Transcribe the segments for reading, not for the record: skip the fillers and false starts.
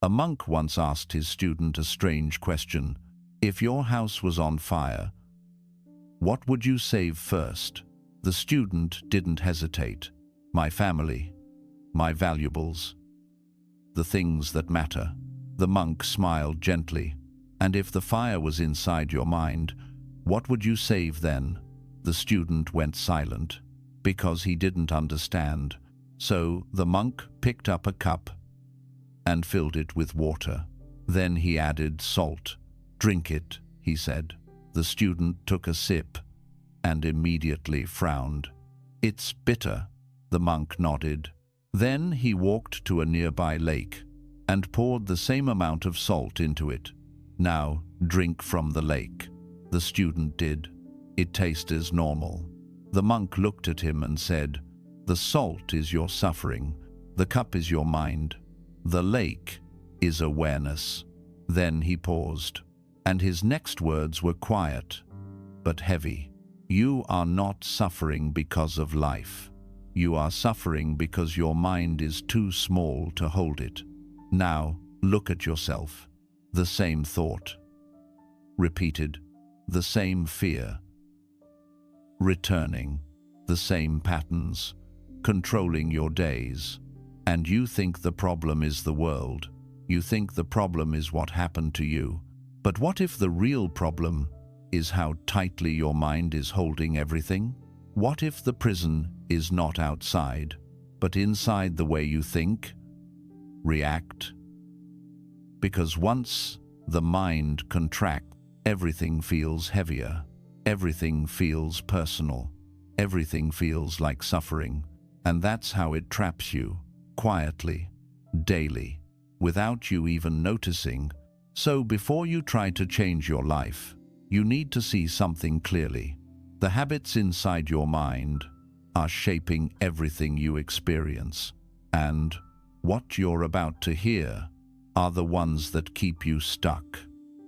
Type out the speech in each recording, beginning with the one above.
A monk once asked his student a strange question. If your house was on fire, what would you save first? The student didn't hesitate. My family, my valuables, the things that matter. The monk smiled gently. And if the fire was inside your mind, what would you save then? The student went silent because he didn't understand. So the monk picked up a cup and filled it with water. Then he added salt. Drink it, he said. The student took a sip and immediately frowned. It's bitter, the monk nodded. Then he walked to a nearby lake and poured the same amount of salt into it. Now drink from the lake. The student did. It tastes normal. The monk looked at him and said, the salt is your suffering. The cup is your mind. The lake is awareness. Then he paused, and his next words were quiet, but heavy. You are not suffering because of life. You are suffering because your mind is too small to hold it. Now, look at yourself. The same thought. Repeated. The same fear. Returning. The same patterns. Controlling your days. And you think the problem is the world. You think the problem is what happened to you. But what if the real problem is how tightly your mind is holding everything? What if the prison is not outside, but inside the way you think, react? Because once the mind contracts, everything feels heavier. Everything feels personal. Everything feels like suffering. And that's how it traps you, quietly, daily, without you even noticing. So before you try to change your life, you need to see something clearly. The habits inside your mind are shaping everything you experience. And what you're about to hear are the ones that keep you stuck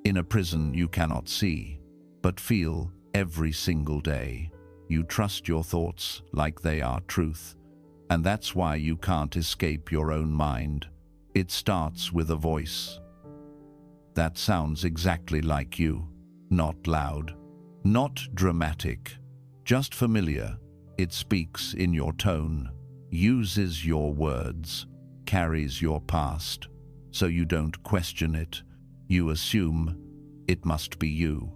in a prison you cannot see, but feel every single day. You trust your thoughts like they are truth. And that's why you can't escape your own mind. It starts with a voice that sounds exactly like you. Not loud, not dramatic, just familiar. It speaks in your tone, uses your words, carries your past. So you don't question it. You assume it must be you.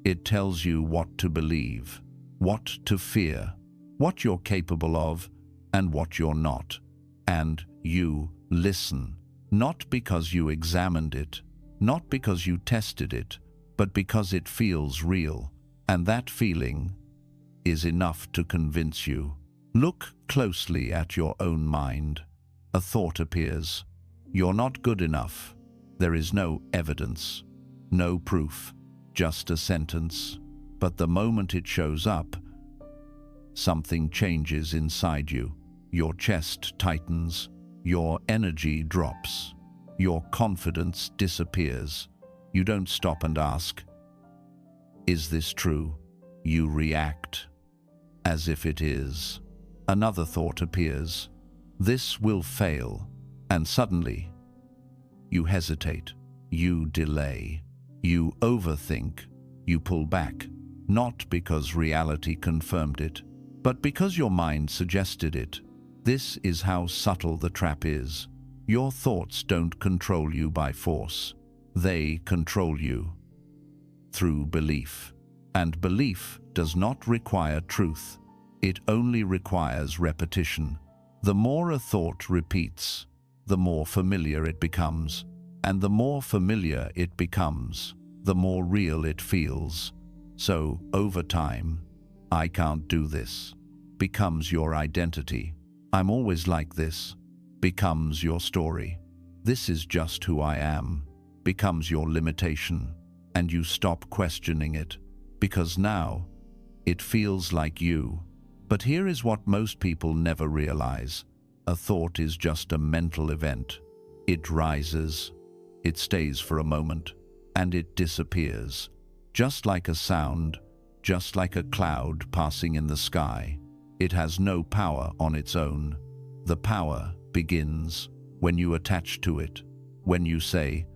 It tells you what to believe, what to fear, what you're capable of, and what you're not. And you listen, not because you examined it, not because you tested it, but because it feels real. And that feeling is enough to convince you. Look closely at your own mind. A thought appears. You're not good enough. There is no evidence, no proof, just a sentence. But the moment it shows up, something changes inside you. Your chest tightens, your energy drops, your confidence disappears. You don't stop and ask, is this true? You react as if it is. Another thought appears. This will fail. And suddenly, you hesitate, you delay, you overthink, you pull back, not because reality confirmed it, but because your mind suggested it. This is how subtle the trap is. Your thoughts don't control you by force. They control you through belief. And belief does not require truth. It only requires repetition. The more a thought repeats, the more familiar it becomes. And the more familiar it becomes, the more real it feels. So, over time, I can't do this becomes your identity. I'm always like this becomes your story. This is just who I am becomes your limitation. And you stop questioning it, because now it feels like you. But here is what most people never realize. A thought is just a mental event. It rises, it stays for a moment, and it disappears. Just like a sound, just like a cloud passing in the sky. It has no power on its own. The power begins when you attach to it, when you say,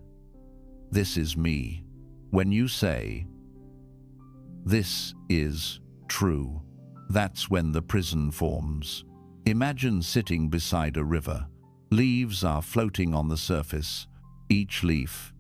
"This is me," when you say, "This is true," that's when the prison forms. Imagine sitting beside a river. Leaves are floating on the surface. Each leaf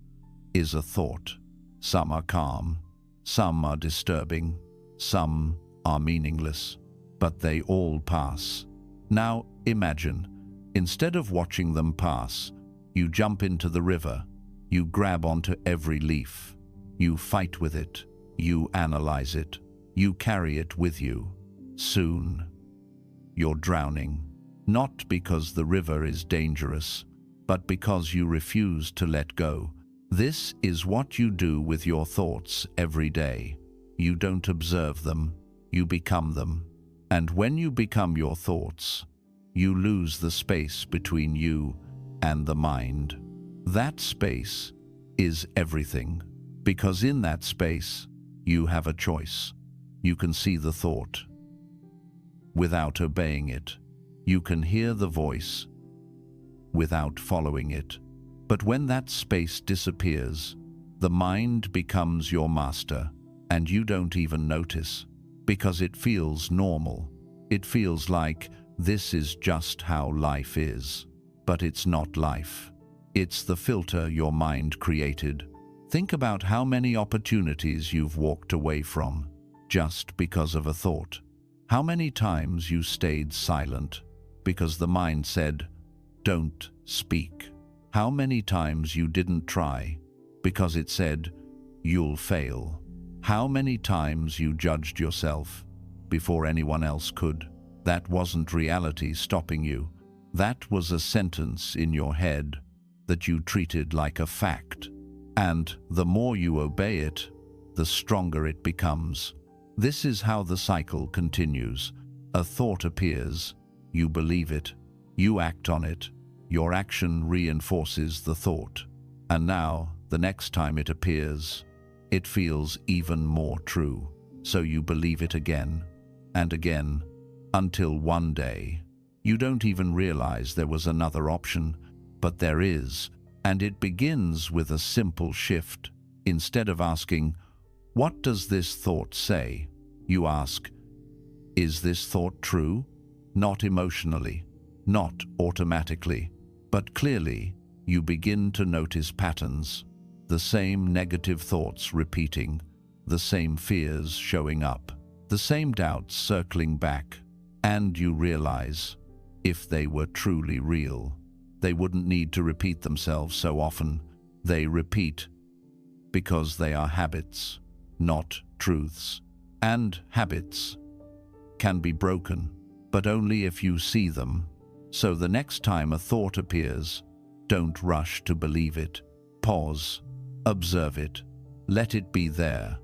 is a thought. Some are calm, some are disturbing, some are meaningless, but they all pass. Now imagine, instead of watching them pass, you jump into the river, you grab onto every leaf, you fight with it, you analyze it, you carry it with you. Soon, you're drowning, not because the river is dangerous, but because you refuse to let go. This is what you do with your thoughts every day. You don't observe them, you become them. And when you become your thoughts, you lose the space between you and the mind. That space is everything, because in that space, you have a choice. You can see the thought without obeying it. You can hear the voice without following it. But when that space disappears, the mind becomes your master, and you don't even notice, because it feels normal. It feels like this is just how life is. But it's not life. It's the filter your mind created. Think about how many opportunities you've walked away from just because of a thought. How many times you stayed silent because the mind said, "Don't speak." How many times you didn't try because it said, "You'll fail." How many times you judged yourself before anyone else could. That wasn't reality stopping you. That was a sentence in your head that you treated like a fact. And the more you obey it, the stronger it becomes. This is how the cycle continues. A thought appears, you believe it, you act on it, your action reinforces the thought. And now, the next time it appears, it feels even more true. So you believe it again and again, until one day, you don't even realize there was another option, but there is, and it begins with a simple shift. Instead of asking, "What does this thought say?" you ask, "Is this thought true?" Not emotionally, not automatically, but clearly, you begin to notice patterns, the same negative thoughts repeating, the same fears showing up, the same doubts circling back, and you realize, if they were truly real, they wouldn't need to repeat themselves so often. They repeat because they are habits, not truths. And habits can be broken, but only if you see them. So the next time a thought appears, don't rush to believe it. Pause, observe it, let it be there.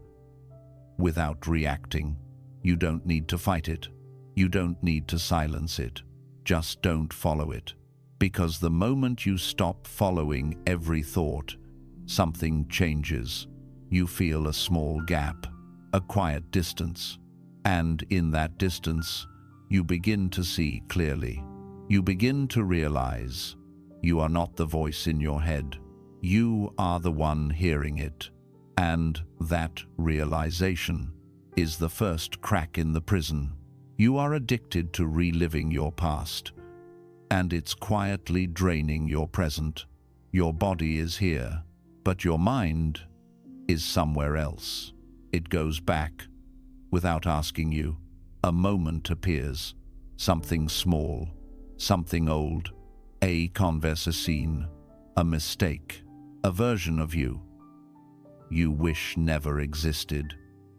Without reacting, you don't need to fight it. You don't need to silence it. Just don't follow it. Because the moment you stop following every thought, something changes. You feel a small gap, a quiet distance. And in that distance, you begin to see clearly. You begin to realize you are not the voice in your head. You are the one hearing it. And that realization is the first crack in the prison. You are addicted to reliving your past, and it's quietly draining your present. Your body is here, but your mind is somewhere else. It goes back without asking you. A moment appears, something small, something old, a conversation, a mistake, a version of you you wish never existed.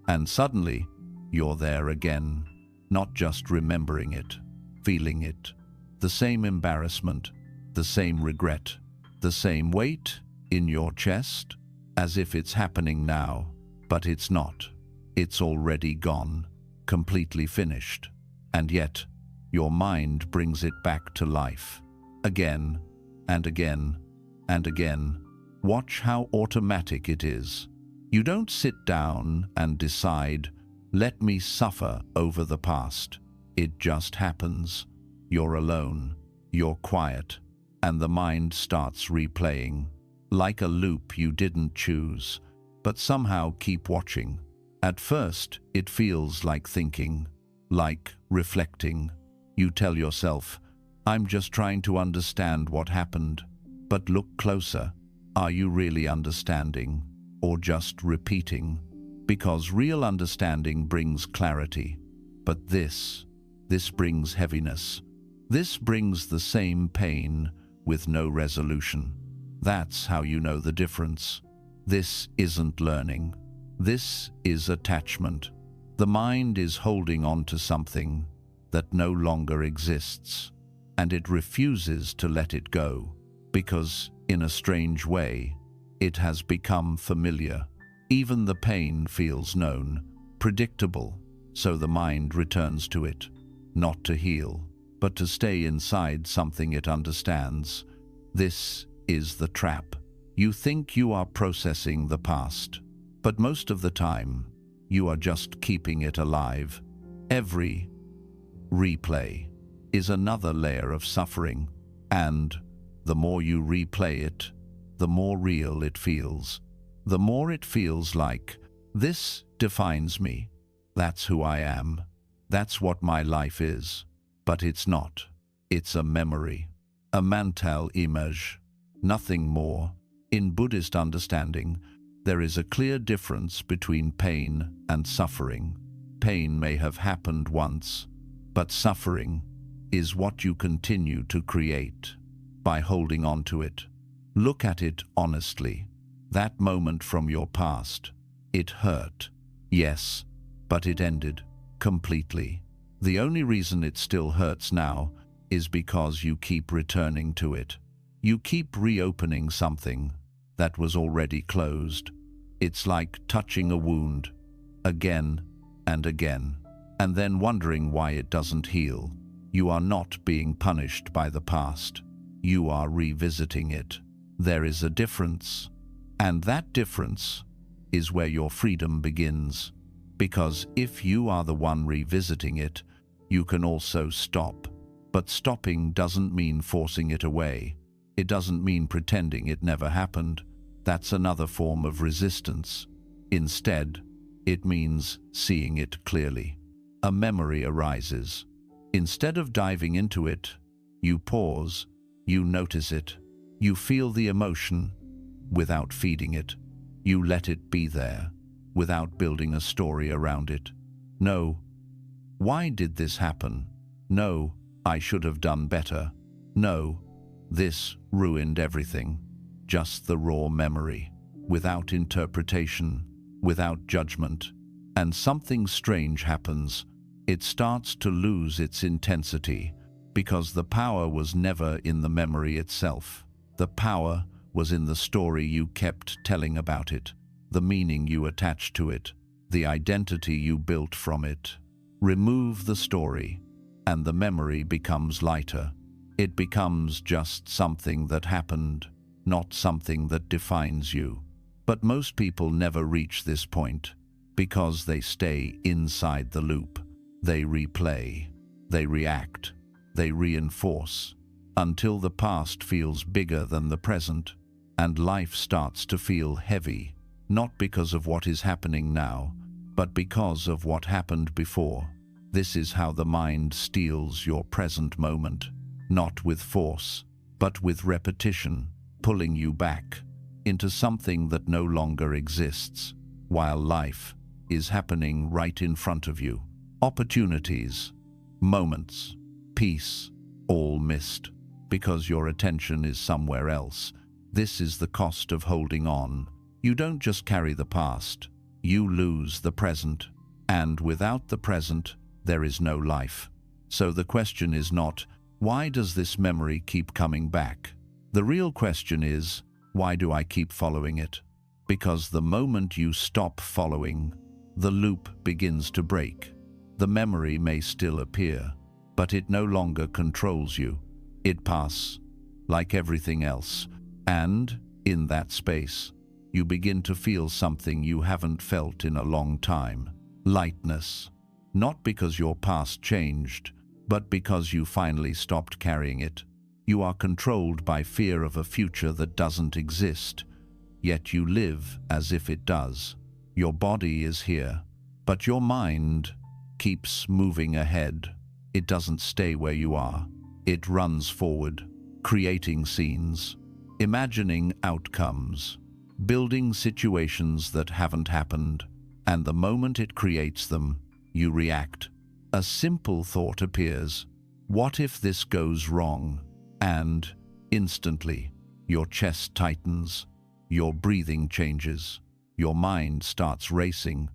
And suddenly, you're there again, not just remembering it, feeling it. The same embarrassment, the same regret, the same weight in your chest, as if it's happening now, but it's not. It's already gone, completely finished. And yet, your mind brings it back to life. Again, and again, and again. Watch how automatic it is. You don't sit down and decide, "Let me suffer over the past." It just happens. You're alone, you're quiet, and the mind starts replaying. like a loop you didn't choose, but somehow keep watching. At first, it feels like thinking, like reflecting. You tell yourself, I'm just trying to understand what happened. But look closer. Are you really understanding, or just repeating? Because real understanding brings clarity. But this brings heaviness. This brings the same pain with no resolution. That's how you know the difference. This isn't learning. This is attachment. The mind is holding on to something that no longer exists, and it refuses to let it go because, in a strange way, it has become familiar. Even the pain feels known, predictable, so the mind returns to it, not to heal, but to stay inside something it understands. This is the trap. You think you are processing the past, but most of the time, you are just keeping it alive. Every replay is another layer of suffering, and the more you replay it, the more real it feels. The more it feels like, this defines me. That's who I am. That's what my life is. But it's not. It's a memory, a mental image, nothing more. In Buddhist understanding, there is a clear difference between pain and suffering. Pain may have happened once, but suffering is what you continue to create by holding on to it. Look at it honestly. That moment from your past, it hurt. Yes, but it ended completely. The only reason it still hurts now is because you keep returning to it. You keep reopening something that was already closed. It's like touching a wound again and again, and then wondering why it doesn't heal. You are not being punished by the past. You are revisiting it. There is a difference, and that difference is where your freedom begins. Because if you are the one revisiting it, you can also stop. But stopping doesn't mean forcing it away. It doesn't mean pretending it never happened. That's another form of resistance. Instead, it means seeing it clearly. A memory arises. Instead of diving into it, you pause, you notice it, you feel the emotion without feeding it. You let it be there without building a story around it. No, why did this happen? No, I should have done better. No, this ruined everything. Just the raw memory, without interpretation, without judgment. And something strange happens. It starts to lose its intensity, because the power was never in the memory itself. The power was in the story you kept telling about it, the meaning you attached to it, the identity you built from it. Remove the story, and the memory becomes lighter. It becomes just something that happened, not something that defines you. But most people never reach this point, because they stay inside the loop. They replay, they react, they reinforce, until the past feels bigger than the present, and life starts to feel heavy, not because of what is happening now, but because of what happened before. This is how the mind steals your present moment, not with force, but with repetition, pulling you back into something that no longer exists, while life is happening right in front of you. Opportunities, moments, peace, all missed, because your attention is somewhere else. This is the cost of holding on. You don't just carry the past, you lose the present. And without the present, there is no life. So the question is not, why does this memory keep coming back? The real question is, why do I keep following it? Because the moment you stop following, the loop begins to break. The memory may still appear, but it no longer controls you. It passes, like everything else, and, in that space, you begin to feel something you haven't felt in a long time. Lightness. Not because your past changed, but because you finally stopped carrying it. You are controlled by fear of a future that doesn't exist, yet you live as if it does. Your body is here, but your mind keeps moving ahead. It doesn't stay where you are. It runs forward, creating scenes, imagining outcomes, building situations that haven't happened, and the moment it creates them, you react. A simple thought appears. What if this goes wrong? And instantly, your chest tightens, your breathing changes, your mind starts racing,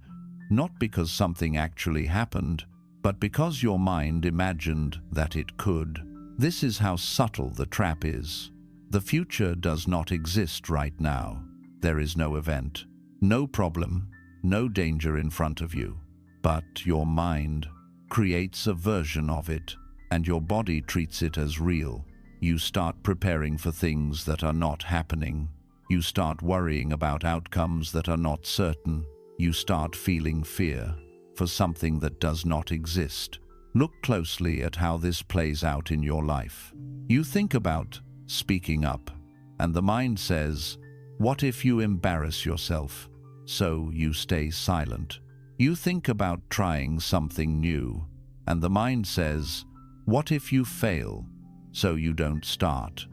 not because something actually happened, but because your mind imagined that it could. This is how subtle the trap is. The future does not exist right now. There is no event, no problem, no danger in front of you. But your mind creates a version of it, and your body treats it as real. You start preparing for things that are not happening. You start worrying about outcomes that are not certain. You start feeling fear for something that does not exist. Look closely at how this plays out in your life. You think about speaking up, and the mind says, "What if you embarrass yourself?" So you stay silent. You think about trying something new, and the mind says, "What if you fail?" So you don't start.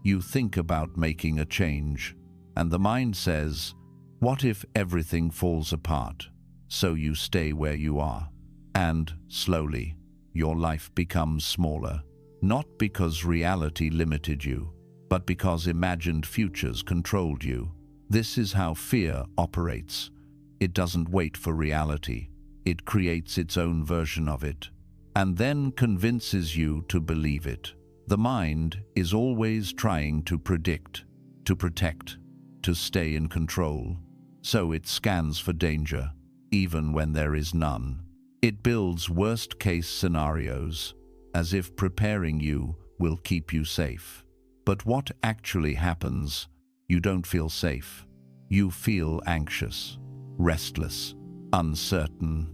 You think about making a change, and the mind says, "What if everything falls apart?" So you stay where you are. And slowly, your life becomes smaller, not because reality limited you, but because imagined futures controlled you. This is how fear operates. It doesn't wait for reality. It creates its own version of it, and then convinces you to believe it. The mind is always trying to predict, to protect, to stay in control. So it scans for danger, even when there is none. It builds worst-case scenarios, as if preparing you will keep you safe. But what actually happens? You don't feel safe. You feel anxious, restless, uncertain,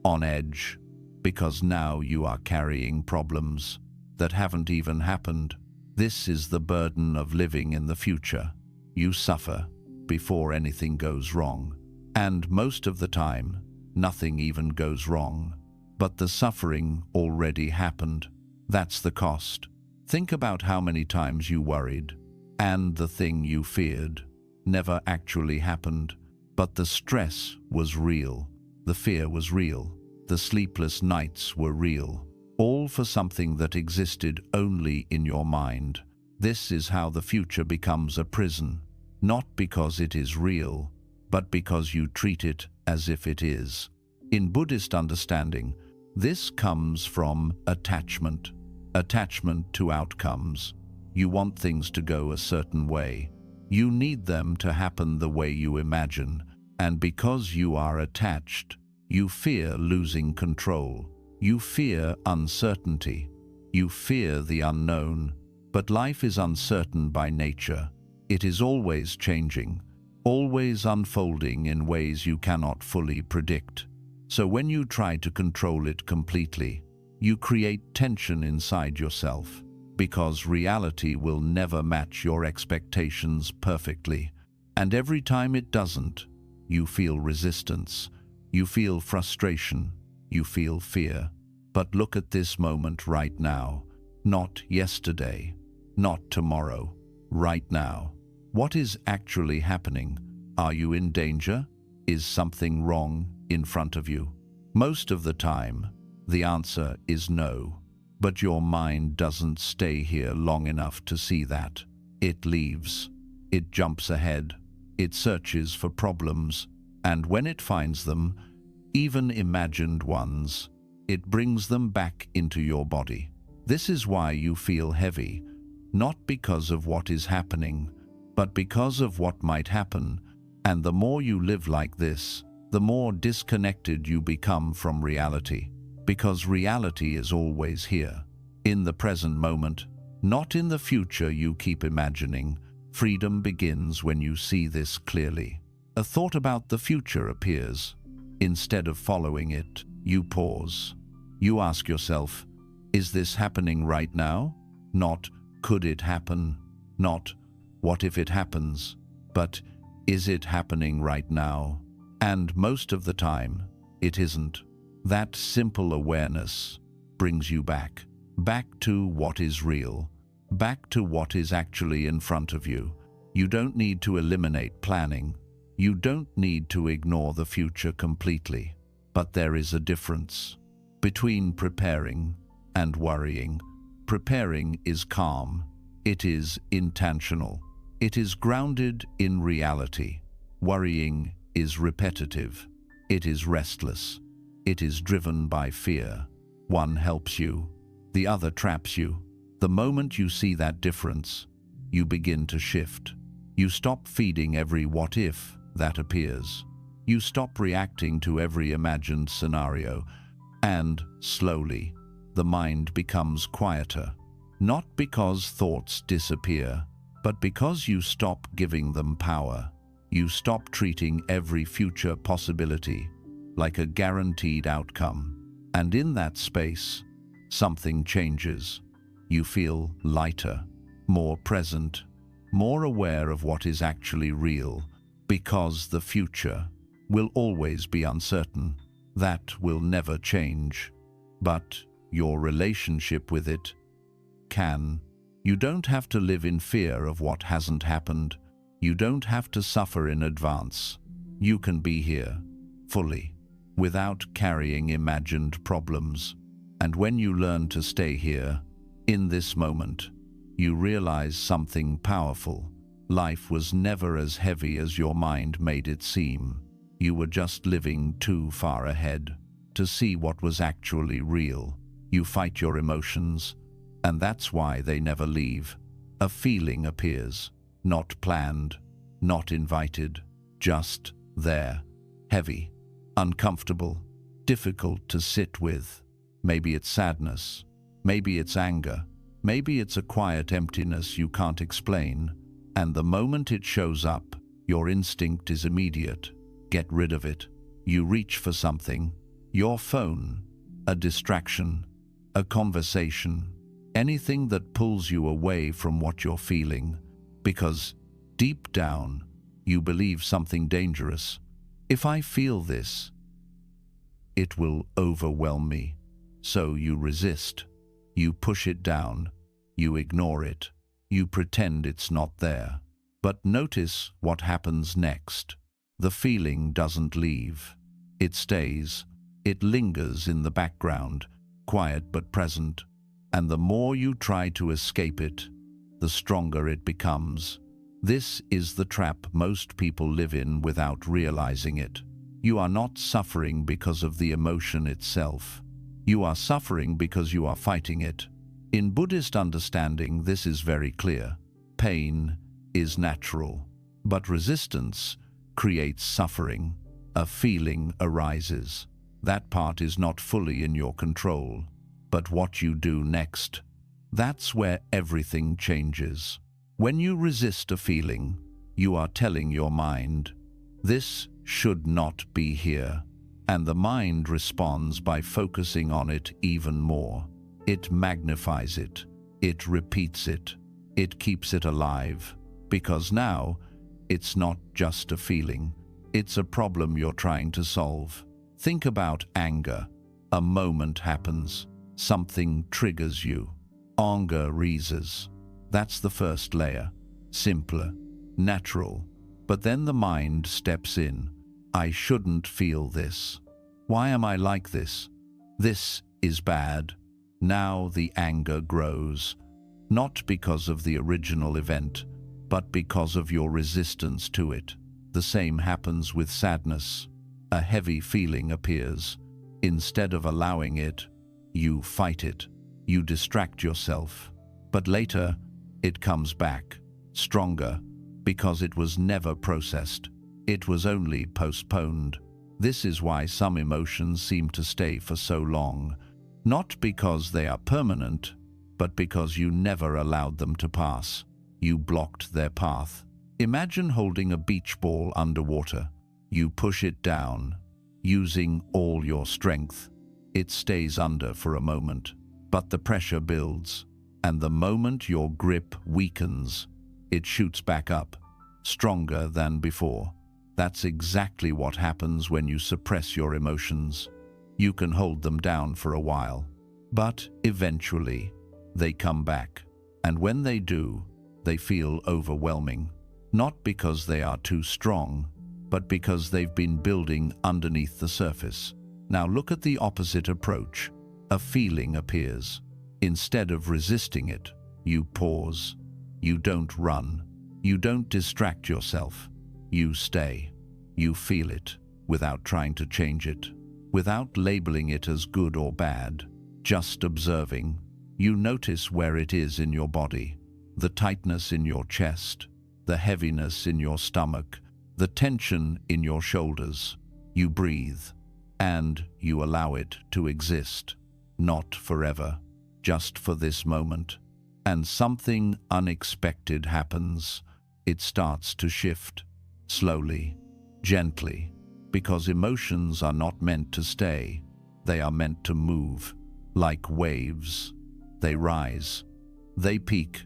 on edge, because now you are carrying problems that haven't even happened. This is the burden of living in the future. You suffer before anything goes wrong. And most of the time, nothing even goes wrong. But the suffering already happened. That's the cost. Think about how many times you worried, and the thing you feared never actually happened. But the stress was real. The fear was real. The sleepless nights were real. All for something that existed only in your mind. This is how the future becomes a prison. Not because it is real, but because you treat it as if it is. In Buddhist understanding, this comes from attachment. Attachment to outcomes. You want things to go a certain way. You need them to happen the way you imagine. And because you are attached, you fear losing control. You fear uncertainty. You fear the unknown. But life is uncertain by nature. It is always changing, always unfolding in ways you cannot fully predict. So when you try to control it completely, you create tension inside yourself, because reality will never match your expectations perfectly. And every time it doesn't, you feel resistance, you feel frustration, you feel fear. But look at this moment right now, not yesterday, not tomorrow, right now. What is actually happening? Are you in danger? Is something wrong in front of you? Most of the time, the answer is no. But your mind doesn't stay here long enough to see that. It leaves. It jumps ahead. It searches for problems. And when it finds them, even imagined ones, it brings them back into your body. This is why you feel heavy, not because of what is happening, but because of what might happen. And the more you live like this, the more disconnected you become from reality. Because reality is always here, in the present moment, not in the future you keep imagining. Freedom begins when you see this clearly. A thought about the future appears. Instead of following it, you pause. You ask yourself, is this happening right now? Not, could it happen? Not, what if it happens? But, is it happening right now? And most of the time, it isn't. That simple awareness brings you back to what is real, back to what is actually in front of you. You don't need to eliminate planning. You don't need to ignore the future completely. But there is a difference between preparing and worrying. Preparing is calm. It is intentional. It is grounded in reality. Worrying is repetitive. It is restless. It is driven by fear. One helps you, the other traps you. The moment you see that difference, you begin to shift. You stop feeding every what if that appears. You stop reacting to every imagined scenario, and slowly, the mind becomes quieter. Not because thoughts disappear, but because you stop giving them power. You stop treating every future possibility like a guaranteed outcome. And in that space, something changes. You feel lighter, more present, more aware of what is actually real, because the future will always be uncertain. That will never change. But your relationship with it can. You don't have to live in fear of what hasn't happened. You don't have to suffer in advance. You can be here, fully, without carrying imagined problems. And when you learn to stay here, in this moment, you realize something powerful. Life was never as heavy as your mind made it seem. You were just living too far ahead to see what was actually real. You fight your emotions, and that's why they never leave. A feeling appears, not planned, not invited, just there, heavy, uncomfortable, difficult to sit with. Maybe it's sadness, maybe it's anger, maybe it's a quiet emptiness you can't explain. And the moment it shows up, your instinct is immediate. Get rid of it. You reach for something, your phone, a distraction, a conversation, anything that pulls you away from what you're feeling, because deep down, you believe something dangerous. If I feel this, it will overwhelm me. So you resist. You push it down. You ignore it. You pretend it's not there. But notice what happens next. The feeling doesn't leave. It stays. It lingers in the background, quiet but present. And the more you try to escape it, the stronger it becomes. This is the trap most people live in without realizing it. You are not suffering because of the emotion itself. You are suffering because you are fighting it. In Buddhist understanding, this is very clear. Pain is natural, but resistance creates suffering. A feeling arises. That part is not fully in your control. But what you do next, that's where everything changes. When you resist a feeling, you are telling your mind, this should not be here. And the mind responds by focusing on it even more. It magnifies it. It repeats it. It keeps it alive. Because now, it's not just a feeling. It's a problem you're trying to solve. Think about anger. A moment happens. Something triggers you. Anger rises. That's the first layer. Simpler, natural. But then the mind steps in. I shouldn't feel this. Why am I like this? This is bad. Now the anger grows. Not because of the original event, but because of your resistance to it. The same happens with sadness. A heavy feeling appears. Instead of allowing it, you fight it. You distract yourself. But later, it comes back, stronger, because it was never processed. It was only postponed. This is why some emotions seem to stay for so long. Not because they are permanent, but because you never allowed them to pass. You blocked their path. Imagine holding a beach ball underwater. You push it down, using all your strength. It stays under for a moment, but the pressure builds. And the moment your grip weakens, it shoots back up, stronger than before. That's exactly what happens when you suppress your emotions. You can hold them down for a while, but eventually they come back. And when they do, they feel overwhelming. Not because they are too strong, but because they've been building underneath the surface. Now look at the opposite approach. A feeling appears. Instead of resisting it, you pause. You don't run. You don't distract yourself. You stay. You feel it without trying to change it, without labeling it as good or bad, just observing. You notice where it is in your body, the tightness in your chest, the heaviness in your stomach, the tension in your shoulders. You breathe, and you allow it to exist, not forever, just for this moment. And something unexpected happens. It starts to shift, slowly, gently, because emotions are not meant to stay. They are meant to move, like waves. They rise, they peak,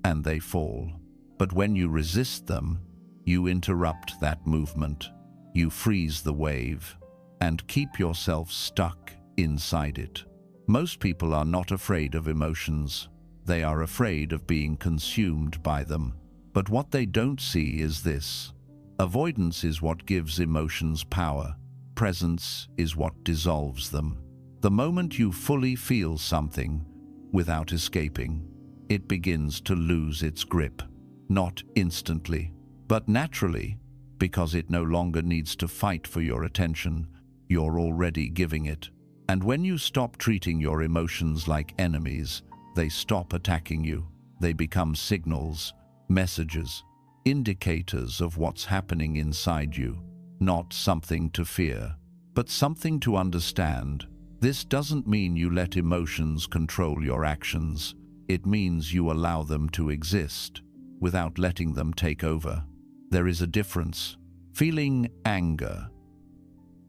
and they fall. But when you resist them, you interrupt that movement. You freeze the wave and keep yourself stuck inside it. Most people are not afraid of emotions. They are afraid of being consumed by them. But what they don't see is this. Avoidance is what gives emotions power. Presence is what dissolves them. The moment you fully feel something, without escaping, it begins to lose its grip. Not instantly, but naturally, because it no longer needs to fight for your attention. You're already giving it. And when you stop treating your emotions like enemies, they stop attacking you. They become signals, messages, indicators of what's happening inside you. Not something to fear, but something to understand. This doesn't mean you let emotions control your actions. It means you allow them to exist without letting them take over. There is a difference. Feeling anger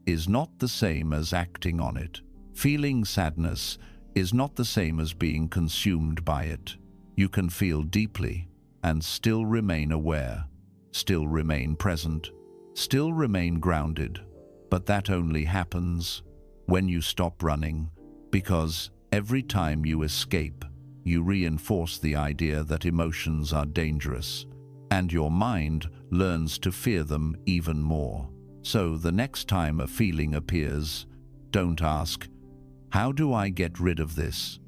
is not the same as acting on it. Feeling sadness is not the same as being consumed by it. You can feel deeply and still remain aware, still remain present, still remain grounded. But that only happens when you stop running, because every time you escape, you reinforce the idea that emotions are dangerous, and your mind learns to fear them even more. So the next time a feeling appears, don't ask, "How do I get rid of this?"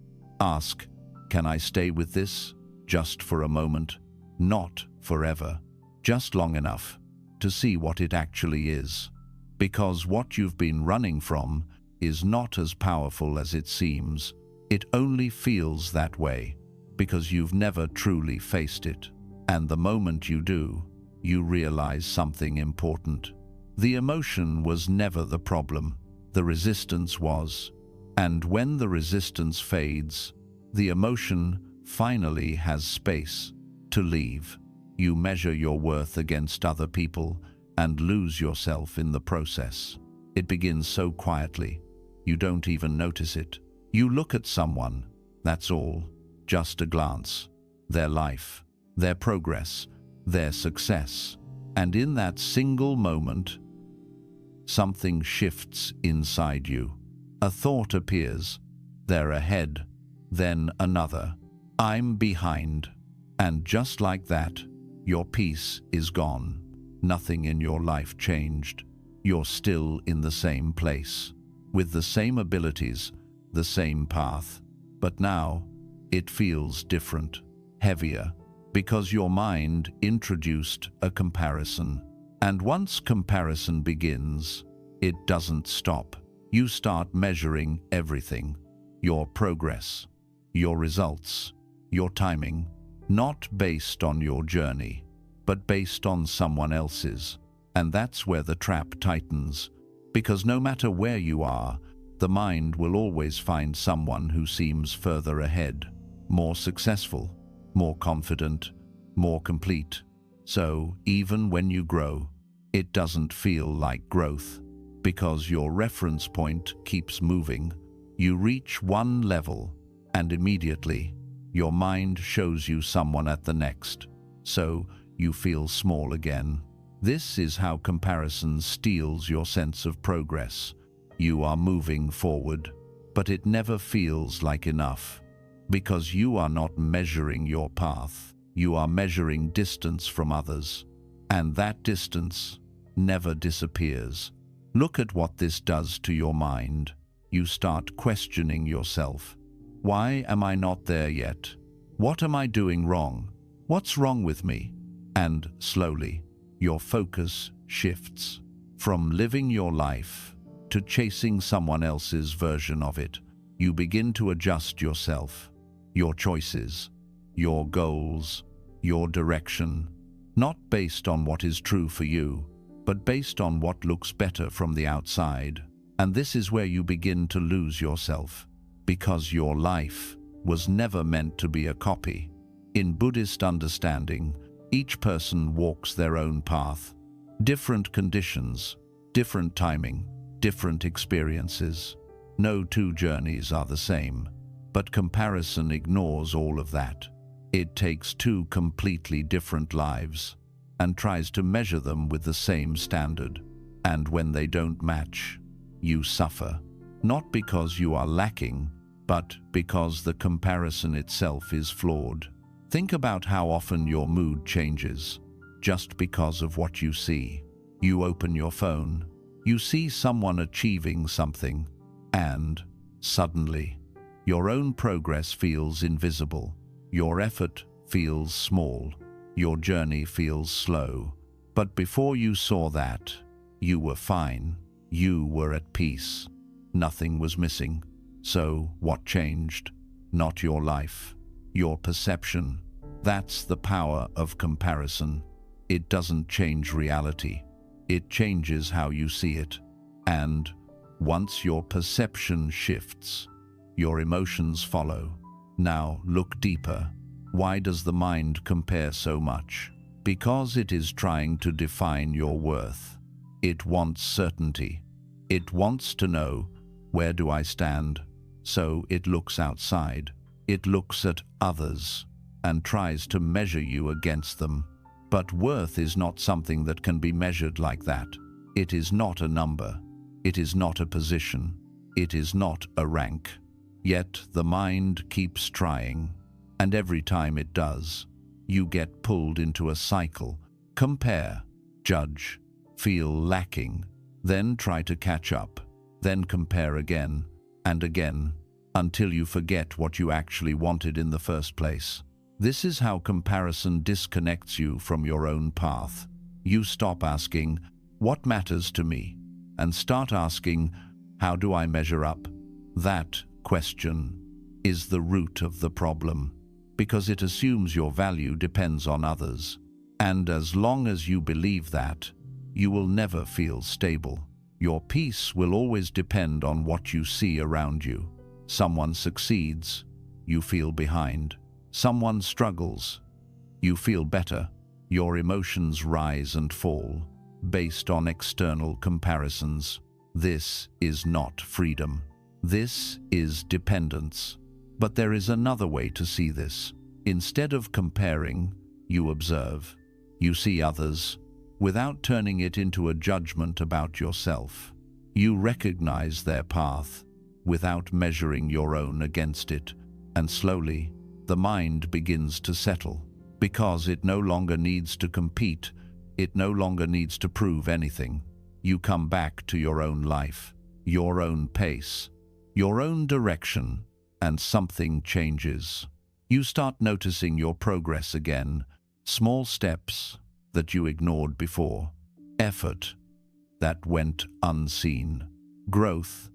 Ask, "Can I stay with this just for a moment?" Not forever, just long enough to see what it actually is. Because what you've been running from is not as powerful as it seems. It only feels that way because you've never truly faced it. And the moment you do, you realize something important. The emotion was never the problem. The resistance was. And when the resistance fades, the emotion finally has space to leave. You measure your worth against other people and lose yourself in the process. It begins so quietly, you don't even notice it. You look at someone, that's all, just a glance, their life, their progress, their success. And in that single moment, something shifts inside you. A thought appears, they're ahead, then another, I'm behind. And just like that, your peace is gone. Nothing in your life changed. You're still in the same place, with the same abilities, the same path. But now, it feels different, heavier, because your mind introduced a comparison. And once comparison begins, it doesn't stop. You start measuring everything, your progress, your results, your timing, not based on your journey, but based on someone else's. And that's where the trap tightens, because no matter where you are, the mind will always find someone who seems further ahead, more successful, more confident, more complete. So even when you grow, it doesn't feel like growth, because your reference point keeps moving. You reach one level, and immediately, your mind shows you someone at the next, so you feel small again. This is how comparison steals your sense of progress. You are moving forward, but it never feels like enough, because you are not measuring your path. You are measuring distance from others, and that distance never disappears. Look at what this does to your mind. You start questioning yourself. Why am I not there yet? What am I doing wrong? What's wrong with me? And slowly, your focus shifts from living your life to chasing someone else's version of it. You begin to adjust yourself, your choices, your goals, your direction, not based on what is true for you, but based on what looks better from the outside. And this is where you begin to lose yourself, because your life was never meant to be a copy. In Buddhist understanding, each person walks their own path. Different conditions, different timing, different experiences. No two journeys are the same, but comparison ignores all of that. It takes two completely different lives and tries to measure them with the same standard. And when they don't match, you suffer, not because you are lacking, but because the comparison itself is flawed. Think about how often your mood changes just because of what you see. You open your phone, you see someone achieving something, and suddenly, your own progress feels invisible. Your effort feels small. Your journey feels slow. But before you saw that, you were fine. You were at peace. Nothing was missing. So what changed? Not your life, your perception. That's the power of comparison. It doesn't change reality. It changes how you see it. And once your perception shifts, your emotions follow. Now look deeper. Why does the mind compare so much? Because it is trying to define your worth. It wants certainty. It wants to know, where do I stand? So it looks outside. It looks at others and tries to measure you against them. But worth is not something that can be measured like that. It is not a number. It is not a position. It is not a rank. Yet the mind keeps trying, and every time it does, you get pulled into a cycle. Compare, judge, feel lacking, then try to catch up, then compare again and again, until you forget what you actually wanted in the first place. This is how comparison disconnects you from your own path. You stop asking, what matters to me? And start asking, how do I measure up? That question is the root of the problem, because it assumes your value depends on others. And as long as you believe that, you will never feel stable. Your peace will always depend on what you see around you. Someone succeeds, you feel behind. Someone struggles, you feel better. Your emotions rise and fall based on external comparisons. This is not freedom. This is dependence. But there is another way to see this. Instead of comparing, you observe. You see others without turning it into a judgment about yourself. You recognize their path without measuring your own against it, and slowly, the mind begins to settle, because it no longer needs to compete, it no longer needs to prove anything. You come back to your own life, your own pace, your own direction, and something changes. You start noticing your progress again, small steps that you ignored before, effort that went unseen, growth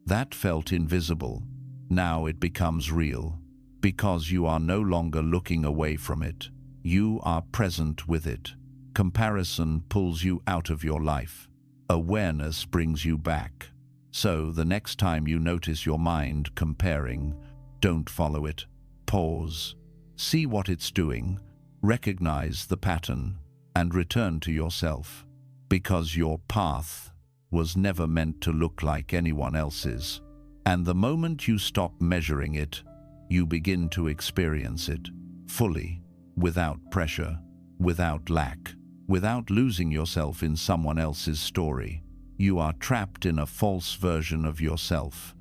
that felt invisible. Now it becomes real. Because you are no longer looking away from it. You are present with it. Comparison pulls you out of your life. Awareness brings you back. So the next time you notice your mind comparing, don't follow it. Pause. See what it's doing. Recognize the pattern and return to yourself. Because your path was never meant to look like anyone else's. And the moment you stop measuring it, you begin to experience it fully, without pressure, without lack, without losing yourself in someone else's story. You are trapped in a false version of yourself,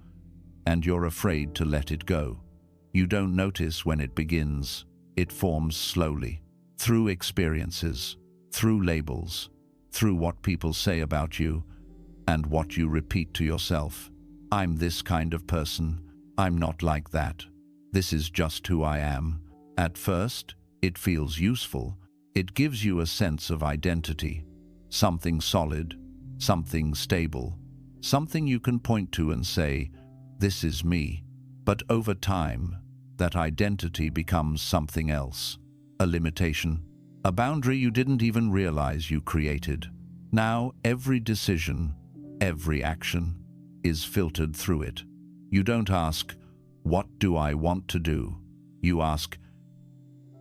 and you're afraid to let it go. You don't notice when it begins. It forms slowly, through experiences, through labels, through what people say about you, and what you repeat to yourself. I'm this kind of person. I'm not like that. This is just who I am. At first, it feels useful. It gives you a sense of identity, something solid, something stable, something you can point to and say, this is me. But over time, that identity becomes something else, a limitation, a boundary you didn't even realize you created. Now, every decision, every action is filtered through it. You don't ask, what do I want to do? You ask,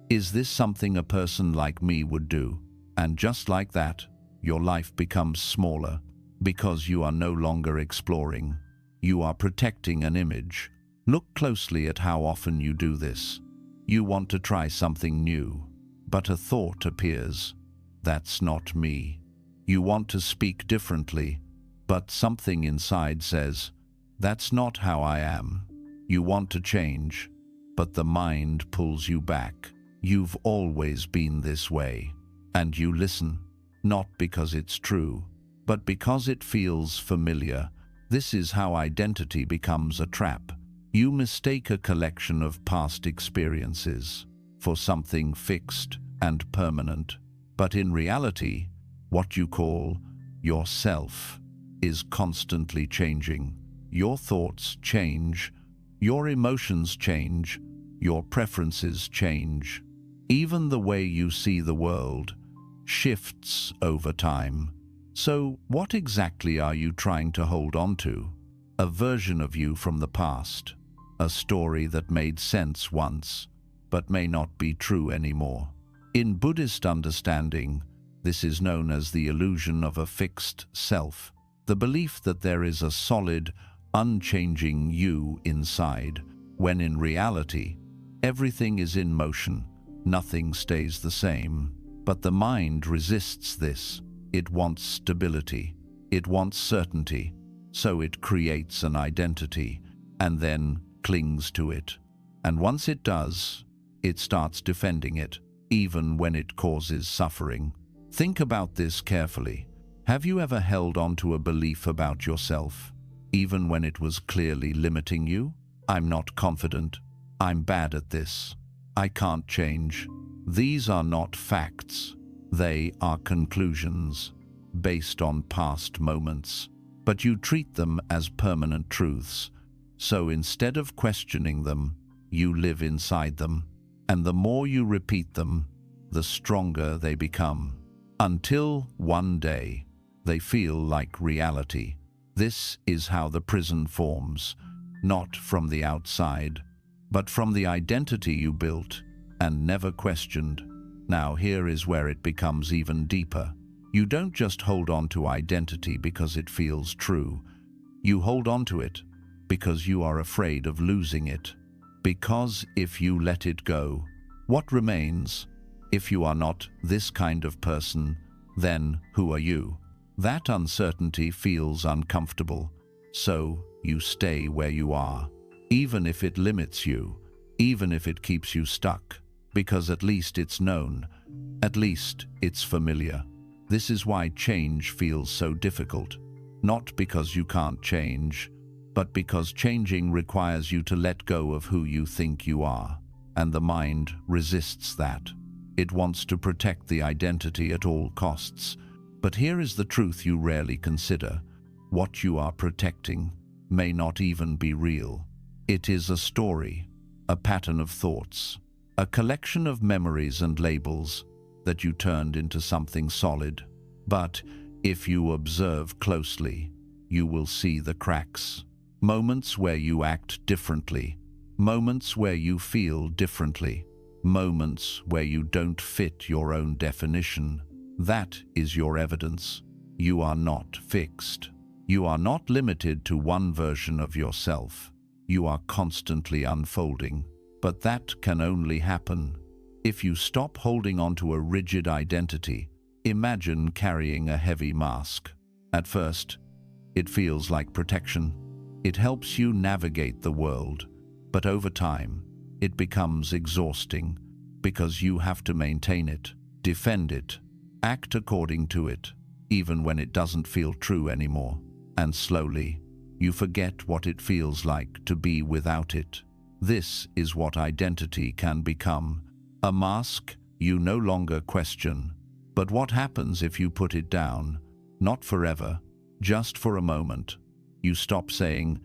is this something a person like me would do? And just like that, your life becomes smaller because you are no longer exploring. You are protecting an image. Look closely at how often you do this. You want to try something new, but a thought appears. That's not me. You want to speak differently, but something inside says, that's not how I am. You want to change, but the mind pulls you back. You've always been this way. And you listen, not because it's true, but because it feels familiar. This is how identity becomes a trap. You mistake a collection of past experiences for something fixed and permanent. But in reality, what you call yourself is constantly changing. Your thoughts change, your emotions change, your preferences change. Even the way you see the world shifts over time. So what exactly are you trying to hold on to? A version of you from the past, a story that made sense once, but may not be true anymore. In Buddhist understanding, this is known as the illusion of a fixed self, the belief that there is a solid, unchanging you inside, when in reality, everything is in motion, nothing stays the same. But the mind resists this. It wants stability, it wants certainty, so it creates an identity and then clings to it. And once it does, it starts defending it, even when it causes suffering. Think about this carefully. Have you ever held on to a belief about yourself, even when it was clearly limiting you? I'm not confident. I'm bad at this. I can't change. These are not facts. They are conclusions based on past moments. But you treat them as permanent truths. So instead of questioning them, you live inside them. And the more you repeat them, the stronger they become. Until one day, they feel like reality. This is how the prison forms, not from the outside, but from the identity you built and never questioned. Now here is where it becomes even deeper. You don't just hold on to identity because it feels true. You hold on to it because you are afraid of losing it. Because if you let it go, what remains? If you are not this kind of person, then who are you? That uncertainty feels uncomfortable, so you stay where you are, even if it limits you, even if it keeps you stuck, because at least it's known, at least it's familiar. This is why change feels so difficult, not because you can't change, but because changing requires you to let go of who you think you are, and the mind resists that. It wants to protect the identity at all costs. But here is the truth you rarely consider. What you are protecting may not even be real. It is a story, a pattern of thoughts, a collection of memories and labels that you turned into something solid. But if you observe closely, you will see the cracks. Moments where you act differently, moments where you feel differently, moments where you don't fit your own definition. That is your evidence. You are not fixed. You are not limited to one version of yourself. You are constantly unfolding. But that can only happen if you stop holding onto a rigid identity. Imagine carrying a heavy mask. At first, it feels like protection. It helps you navigate the world, but over time, it becomes exhausting because you have to maintain it, defend it, act according to it, even when it doesn't feel true anymore. And slowly, you forget what it feels like to be without it. This is what identity can become. A mask you no longer question. But what happens if you put it down? Not forever, just for a moment. You stop saying,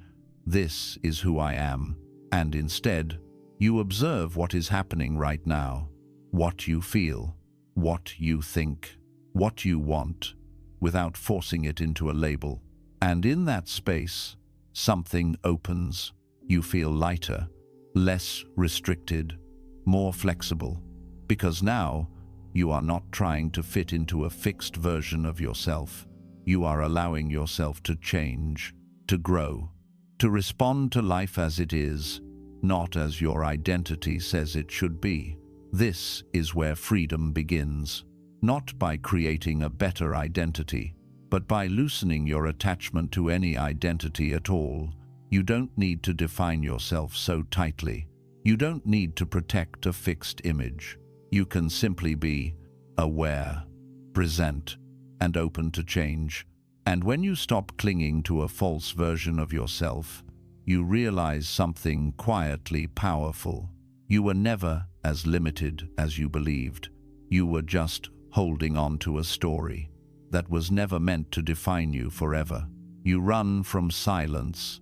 "This is who I am," and instead, you observe what is happening right now, what you feel, what you think, what you want, without forcing it into a label. And in that space, something opens. You feel lighter, less restricted, more flexible, because now you are not trying to fit into a fixed version of yourself. You are allowing yourself to change, to grow, to respond to life as it is, not as your identity says it should be. This is where freedom begins, not by creating a better identity, but by loosening your attachment to any identity at all. You don't need to define yourself so tightly. You don't need to protect a fixed image. You can simply be aware, present, and open to change. And when you stop clinging to a false version of yourself, you realize something quietly powerful. You were never as limited as you believed. You were just holding on to a story that was never meant to define you forever. You run from silence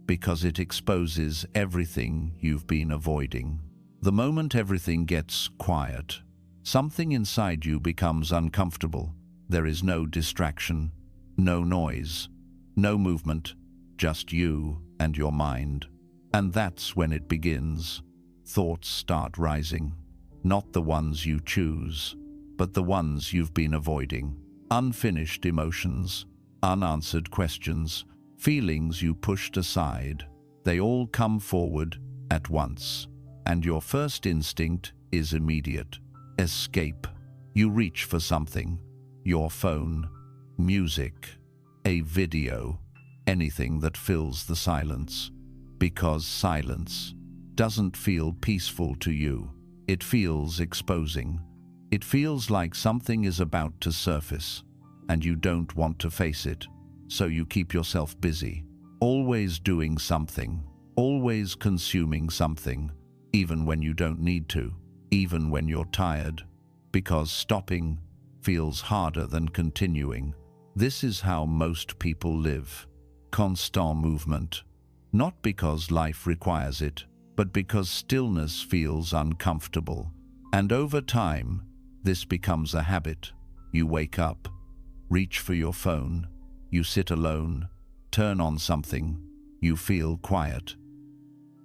because it exposes everything you've been avoiding. The moment everything gets quiet, something inside you becomes uncomfortable. There is no distraction, no noise, no movement, just you and your mind. And that's when it begins. Thoughts start rising, not the ones you choose, but the ones you've been avoiding. Unfinished emotions, unanswered questions, feelings you pushed aside. They all come forward at once, and your first instinct is immediate. Escape. You reach for something. Your phone, music, a video, anything that fills the silence. Because silence doesn't feel peaceful to you. It feels exposing. It feels like something is about to surface, and you don't want to face it. So you keep yourself busy, always doing something, always consuming something, even when you don't need to, even when you're tired, because stopping feels harder than continuing. This is how most people live. Constant movement. Not because life requires it, but because stillness feels uncomfortable. And over time, this becomes a habit. You wake up, reach for your phone, you sit alone, turn on something, you feel quiet.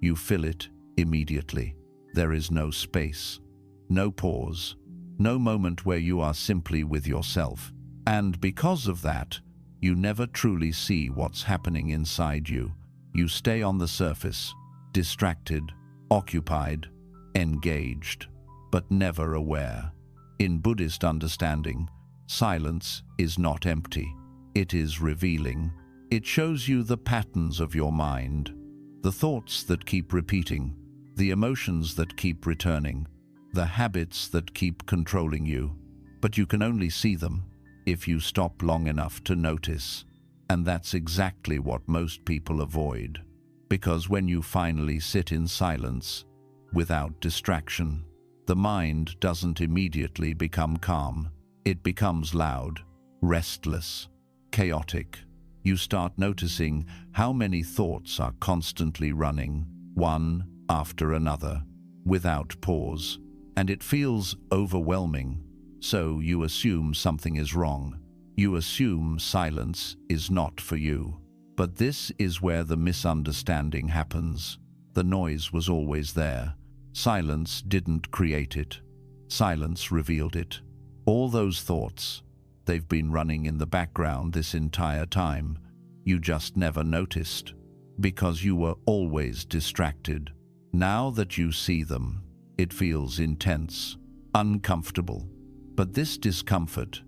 You fill it immediately. There is no space, no pause, no moment where you are simply with yourself. And because of that, you never truly see what's happening inside you. You stay on the surface, distracted, occupied, engaged, but never aware. In Buddhist understanding, silence is not empty. It is revealing. It shows you the patterns of your mind, the thoughts that keep repeating, the emotions that keep returning, the habits that keep controlling you. But you can only see them if you stop long enough to notice. And that's exactly what most people avoid. Because when you finally sit in silence, without distraction, the mind doesn't immediately become calm. It becomes loud, restless, chaotic. You start noticing how many thoughts are constantly running, one after another, without pause. And it feels overwhelming. So you assume something is wrong. You assume silence is not for you. But this is where the misunderstanding happens. The noise was always there. Silence didn't create it. Silence revealed it. All those thoughts, they've been running in the background this entire time. You just never noticed, because you were always distracted. Now that you see them, it feels intense, uncomfortable. But this discomfort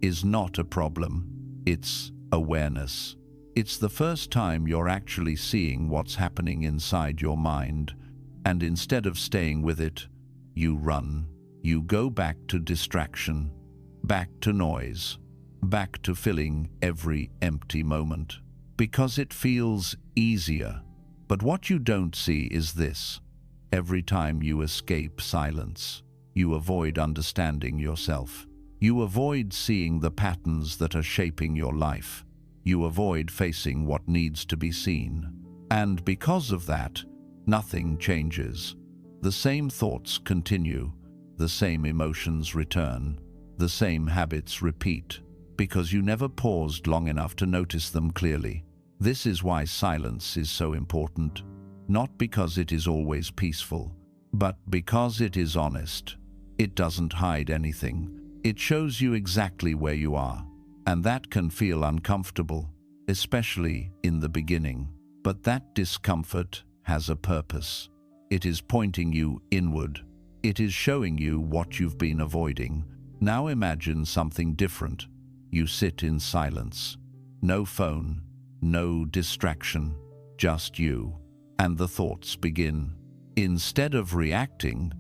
is not a problem. It's awareness. It's the first time you're actually seeing what's happening inside your mind, and instead of staying with it, you run. You go back to distraction, back to noise, back to filling every empty moment, because it feels easier. But what you don't see is this. Every time you escape silence, you avoid understanding yourself. You avoid seeing the patterns that are shaping your life. You avoid facing what needs to be seen. And because of that, nothing changes. The same thoughts continue, the same emotions return, the same habits repeat, because you never paused long enough to notice them clearly. This is why silence is so important, not because it is always peaceful, but because it is honest. It doesn't hide anything. It shows you exactly where you are, and that can feel uncomfortable, especially in the beginning. But that discomfort has a purpose. It is pointing you inward. It is showing you what you've been avoiding. Now imagine something different. You sit in silence. No phone, no distraction, just you. And the thoughts begin. Instead of reacting,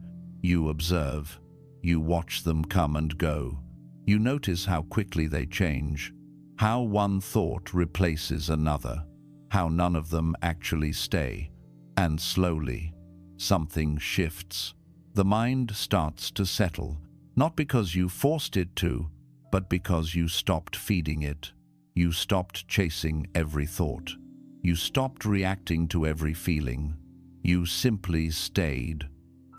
you observe. You watch them come and go. You notice how quickly they change, how one thought replaces another, how none of them actually stay. And slowly, something shifts. The mind starts to settle, not because you forced it to, but because you stopped feeding it. You stopped chasing every thought. You stopped reacting to every feeling. You simply stayed.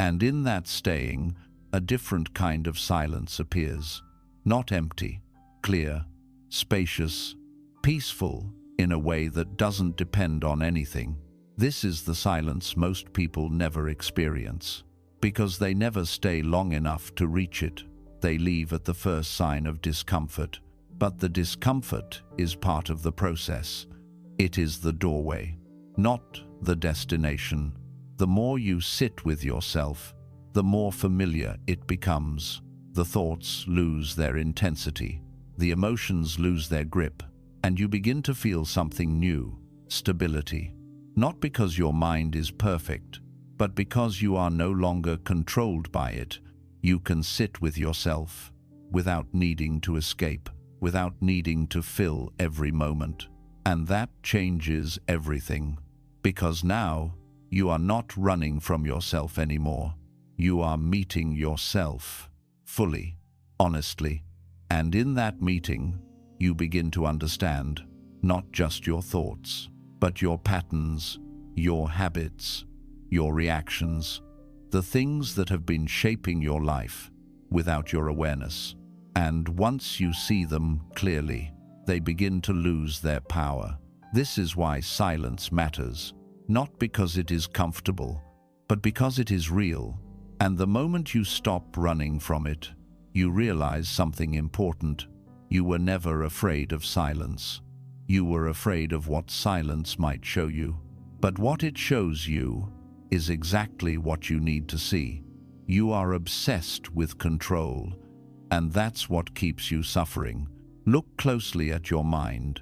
And in that staying, a different kind of silence appears. Not empty, clear, spacious, peaceful in a way that doesn't depend on anything. This is the silence most people never experience, because they never stay long enough to reach it. They leave at the first sign of discomfort. But the discomfort is part of the process. It is the doorway, not the destination. The more you sit with yourself, the more familiar it becomes. The thoughts lose their intensity, the emotions lose their grip, and you begin to feel something new, stability. Not because your mind is perfect, but because you are no longer controlled by it. You can sit with yourself without needing to escape, without needing to fill every moment. And that changes everything, because now you are not running from yourself anymore. You are meeting yourself fully, honestly. And in that meeting, you begin to understand not just your thoughts, but your patterns, your habits, your reactions, the things that have been shaping your life without your awareness. And once you see them clearly, they begin to lose their power. This is why silence matters, not because it is comfortable, but because it is real. And the moment you stop running from it, you realize something important. You were never afraid of silence. You were afraid of what silence might show you. But what it shows you is exactly what you need to see. You are obsessed with control, and that's what keeps you suffering. Look closely at your mind.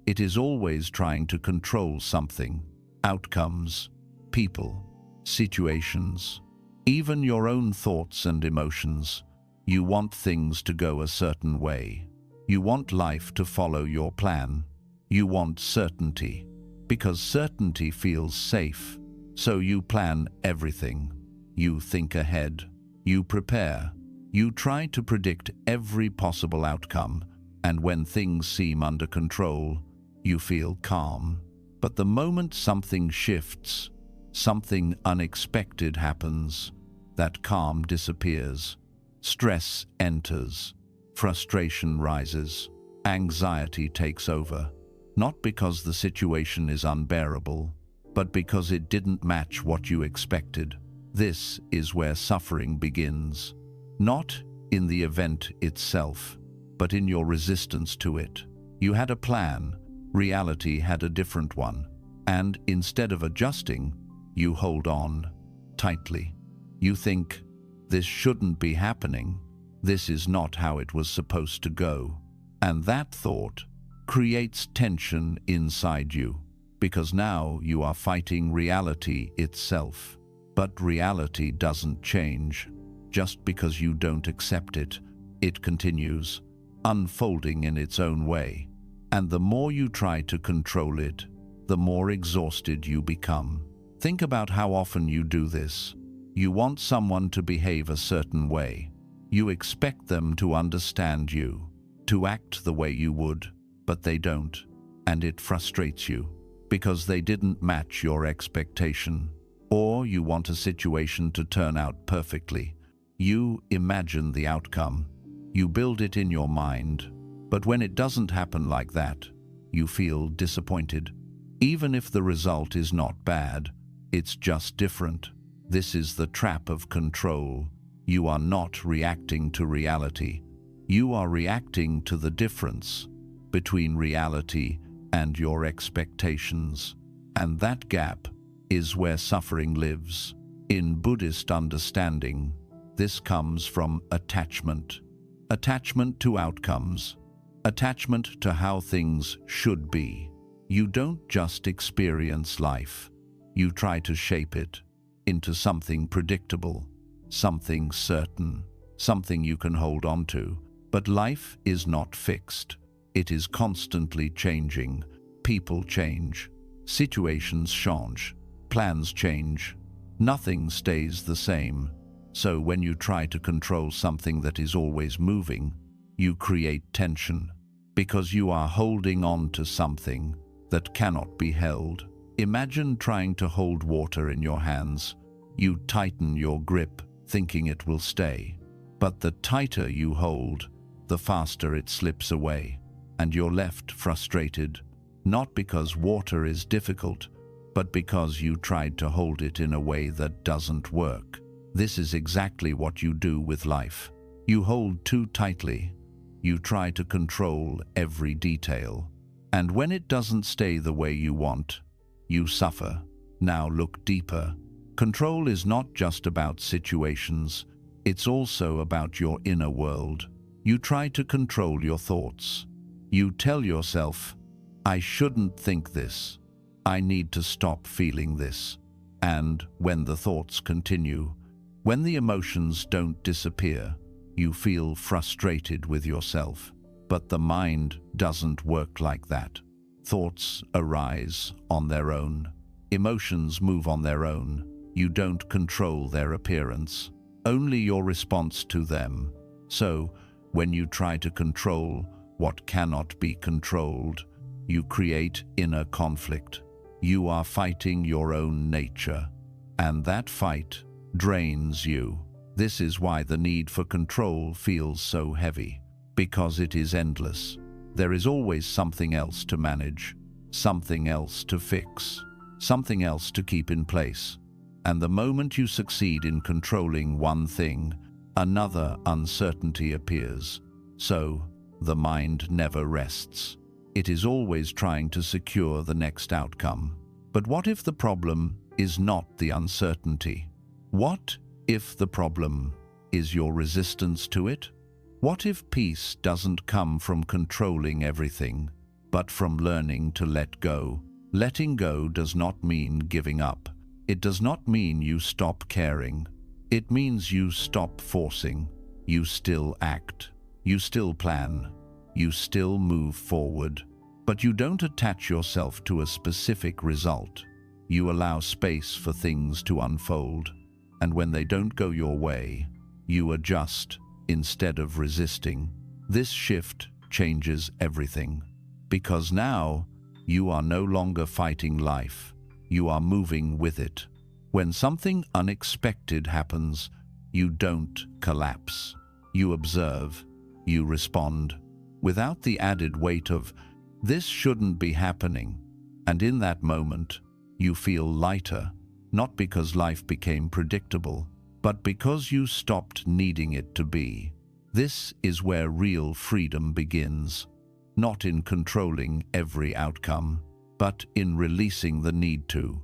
It is always trying to control something. Outcomes, people, situations, even your own thoughts and emotions. You want things to go a certain way. You want life to follow your plan. You want certainty, because certainty feels safe. So you plan everything. You think ahead. You prepare. You try to predict every possible outcome, and when things seem under control, you feel calm. But the moment something shifts, something unexpected happens, that calm disappears. Stress enters. Frustration rises. Anxiety takes over. Not because the situation is unbearable, but because it didn't match what you expected. This is where suffering begins. Not in the event itself, but in your resistance to it. You had a plan, reality had a different one, and instead of adjusting, you hold on. tightly. You think, this shouldn't be happening. This is not how it was supposed to go. And that thought creates tension inside you, because now you are fighting reality itself. But reality doesn't change just because you don't accept it. It continues, unfolding in its own way. And the more you try to control it, the more exhausted you become. Think about how often you do this. You want someone to behave a certain way. You expect them to understand you, to act the way you would, but they don't. And it frustrates you because they didn't match your expectation. Or you want a situation to turn out perfectly. You imagine the outcome. You build it in your mind. But when it doesn't happen like that, you feel disappointed. Even if the result is not bad, it's just different. This is the trap of control. You are not reacting to reality. You are reacting to the difference between reality and your expectations. And that gap is where suffering lives. In Buddhist understanding, this comes from attachment. Attachment to outcomes. Attachment to how things should be. You don't just experience life. You try to shape it into something predictable, something certain, something you can hold on to. But life is not fixed. It is constantly changing. People change. Situations change. Plans change. Nothing stays the same. So when you try to control something that is always moving, you create tension because you are holding on to something that cannot be held. Imagine trying to hold water in your hands. You tighten your grip, thinking it will stay. But the tighter you hold, the faster it slips away, and you're left frustrated, not because water is difficult, but because you tried to hold it in a way that doesn't work. This is exactly what you do with life. You hold too tightly. You try to control every detail. And when it doesn't stay the way you want, you suffer. Now look deeper. Control is not just about situations. It's also about your inner world. You try to control your thoughts. You tell yourself, I shouldn't think this. I need to stop feeling this. And when the thoughts continue, when the emotions don't disappear, you feel frustrated with yourself. But the mind doesn't work like that. Thoughts arise on their own. Emotions move on their own. You don't control their appearance, only your response to them. So, when you try to control what cannot be controlled, you create inner conflict. You are fighting your own nature, and that fight drains you. This is why the need for control feels so heavy, because it is endless. There is always something else to manage, something else to fix, something else to keep in place. And the moment you succeed in controlling one thing, another uncertainty appears. So, the mind never rests. It is always trying to secure the next outcome. But what if the problem is not the uncertainty? What if the problem is your resistance to it? What if peace doesn't come from controlling everything, but from learning to let go? Letting go does not mean giving up. It does not mean you stop caring. It means you stop forcing. You still act. You still plan. You still move forward. But you don't attach yourself to a specific result. You allow space for things to unfold. And when they don't go your way, you adjust instead of resisting. This shift changes everything. Because now, you are no longer fighting life. You are moving with it. When something unexpected happens, you don't collapse. You observe. You respond. Without the added weight of, this shouldn't be happening. And in that moment, you feel lighter, not because life became predictable, but because you stopped needing it to be. This is where real freedom begins, not in controlling every outcome, but in releasing the need to.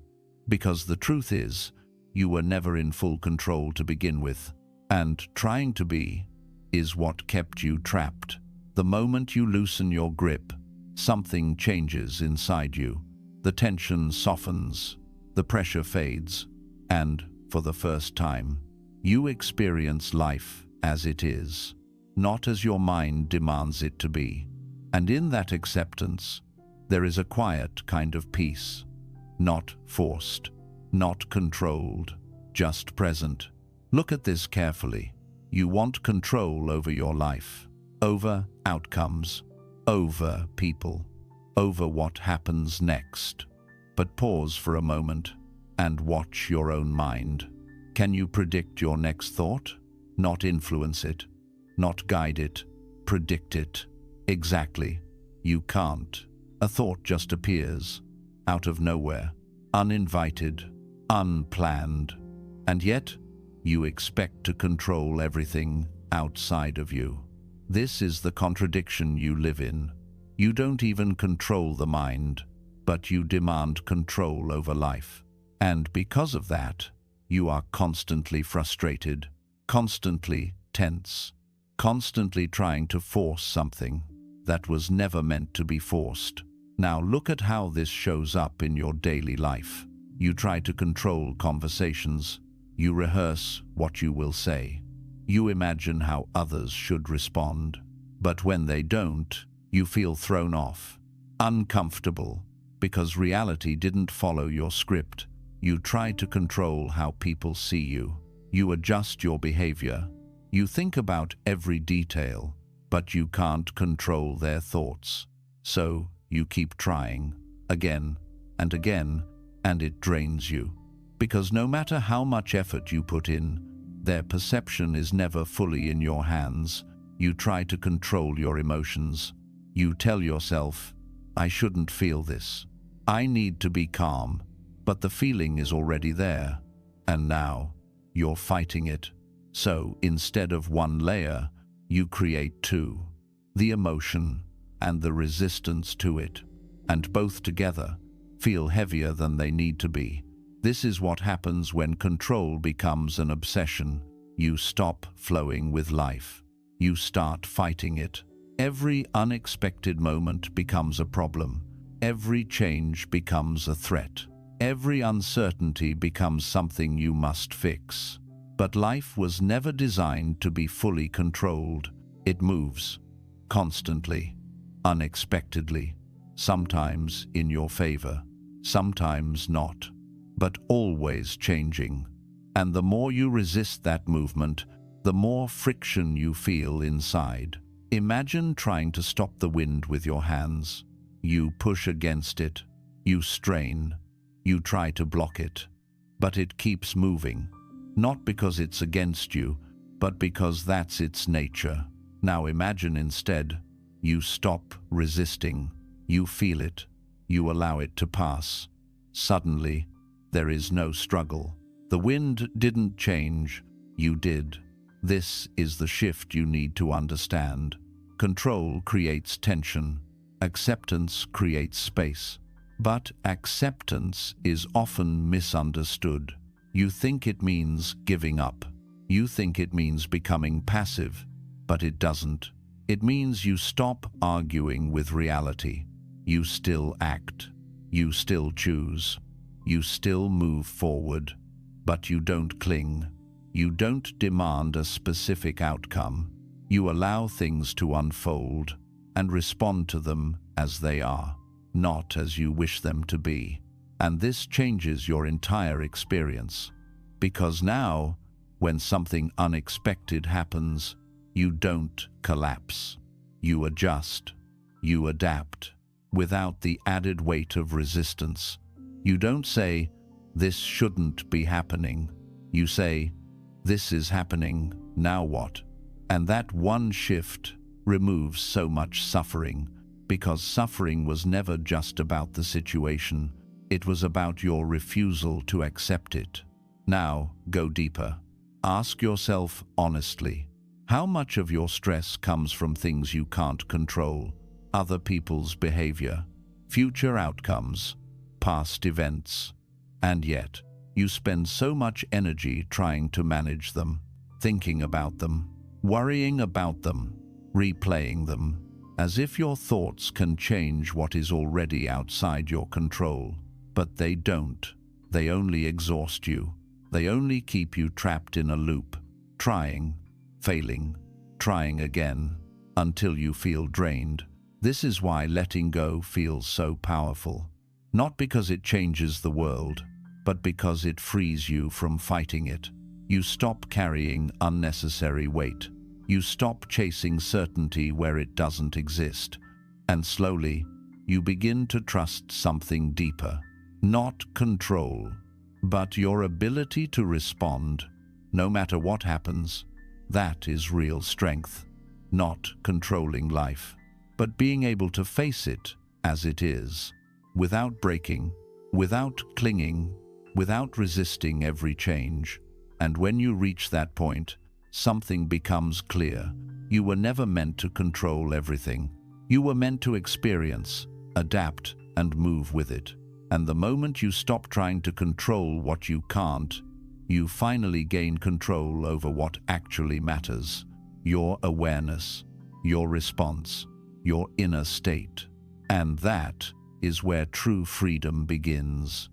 Because the truth is, You were never in full control to begin with, and trying to be is what kept you trapped. The moment you loosen your grip, something changes inside you. The tension softens, the pressure fades, and, for the first time, you experience life as it is, not as your mind demands it to be. And in that acceptance, there is a quiet kind of peace, not forced, not controlled, just present. Look at this carefully. You want control over your life, over outcomes, over people, over what happens next. But pause for a moment and watch your own mind. Can you predict your next thought? Not influence it, not guide it, predict it. Exactly. You can't. A thought just appears, out of nowhere, uninvited, unplanned, and yet you expect to control everything outside of you. This is the contradiction you live in. You don't even control the mind, but you demand control over life. And because of that, you are constantly frustrated, constantly tense, constantly trying to force something that was never meant to be forced. Now look at how this shows up in your daily life. You try to control conversations. You rehearse what you will say. You imagine how others should respond. But when they don't, you feel thrown off, uncomfortable, because reality didn't follow your script. You try to control how people see you. You adjust your behavior. You think about every detail, but you can't control their thoughts. So you keep trying, again and again, and it drains you. Because no matter how much effort you put in, their perception is never fully in your hands. You try to control your emotions. You tell yourself, I shouldn't feel this. I need to be calm. But the feeling is already there, and now you're fighting it. So instead of one layer, you create two, the emotion and the resistance to it, and both together feel heavier than they need to be. This is what happens when control becomes an obsession. You stop flowing with life. You start fighting it. Every unexpected moment becomes a problem. Every change becomes a threat. Every uncertainty becomes something you must fix. But life was never designed to be fully controlled. It moves, constantly, unexpectedly, sometimes in your favor, sometimes not, but always changing. And the more you resist that movement, the more friction you feel inside. Imagine trying to stop the wind with your hands. You push against it, you strain, you try to block it, but it keeps moving, not because it's against you, but because that's its nature. Now imagine instead, you stop resisting, you feel it, you allow it to pass. Suddenly, there is no struggle. The wind didn't change, you did. This is the shift you need to understand. Control creates tension. Acceptance creates space. But acceptance is often misunderstood. You think it means giving up. You think it means becoming passive, but it doesn't. It means you stop arguing with reality. You still act. You still choose. You still move forward. But you don't cling. You don't demand a specific outcome. You allow things to unfold and respond to them as they are, not as you wish them to be. And this changes your entire experience. Because now, when something unexpected happens, you don't collapse. You adjust. You adapt, without the added weight of resistance. You don't say, "This shouldn't be happening." You say, "This is happening, now what?" And that one shift removes so much suffering, because suffering was never just about the situation. It was about your refusal to accept it. Now, go deeper. Ask yourself honestly, how much of your stress comes from things you can't control? Other people's behavior, future outcomes, past events. And yet, You spend so much energy trying to manage them, thinking about them, worrying about them, replaying them, as if your thoughts can change what is already outside your control. But they don't. They only exhaust you. They only keep you trapped in a loop, trying, failing, trying again, until you feel drained. This is why letting go feels so powerful. Not because it changes the world, but because it frees you from fighting it. You stop carrying unnecessary weight. You stop chasing certainty where it doesn't exist. And slowly, you begin to trust something deeper. Not control, but your ability to respond, no matter what happens. That is real strength. Not controlling life, but being able to face it as it is, without breaking, without clinging, without resisting every change. And when you reach that point, something becomes clear. You were never meant to control everything. You were meant to experience, adapt, and move with it. And the moment you stop trying to control what you can't, you finally gain control over what actually matters. Your awareness, your response, your inner state. And that is where true freedom begins.